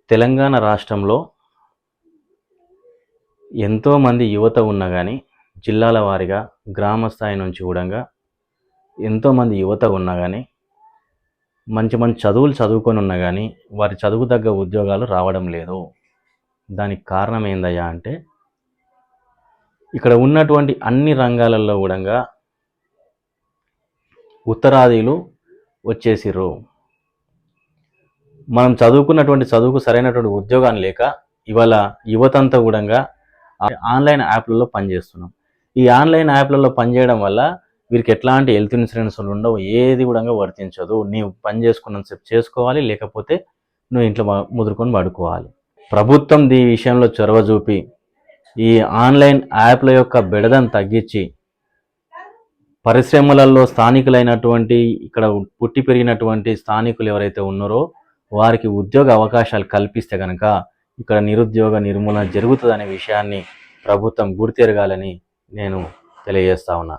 తెలంగాణ రాష్ట్రంలో ఎంతోమంది యువత ఉన్నా కానీ జిల్లాల వారీగా గ్రామ స్థాయి నుంచి కూడా ఎంతోమంది యువత ఉన్నా కానీ మంచి మంచి చదువులు చదువుకొని ఉన్నా కానీ వారి చదువు తగ్గ ఉద్యోగాలు రావడం లేదు. దానికి కారణం ఏందయ్యా అంటే ఇక్కడ ఉన్నటువంటి అన్ని రంగాలలో కూడా ఉత్తరాదిలు వచ్చేసిర్రు. మనం చదువుకున్నటువంటి చదువుకు సరైనటువంటి ఉద్యోగాన్ని లేక ఇవాళ యువతంతా కూడా ఆన్లైన్ యాప్లలో పనిచేస్తున్నాం. ఈ ఆన్లైన్ యాప్లలో పనిచేయడం వల్ల వీరికి ఎట్లాంటి హెల్త్ ఇన్సూరెన్స్లు ఉండవు, ఏది కూడా వర్తించదు. నీవు పని చేసుకున్నంతసేపు చేసుకోవాలి, లేకపోతే నువ్వు ఇంట్లో ముదురుకొని పడుకోవాలి. ప్రభుత్వం ఈ విషయంలో చొరవ చూపి ఈ ఆన్లైన్ యాప్ల యొక్క బెడదను తగ్గించి పరిశ్రమలలో స్థానికులైనటువంటి ఇక్కడ పుట్టి పెరిగినటువంటి స్థానికులు ఎవరైతే ఉన్నారో వారికి ఉద్యోగ అవకాశాలు కల్పిస్తే కనుక ఇక్కడ నిరుద్యోగ నిర్మూలన జరుగుతుందనే విషయాన్ని ప్రభుత్వం గుర్తెరగాలని నేను తెలియజేస్తా ఉన్నా.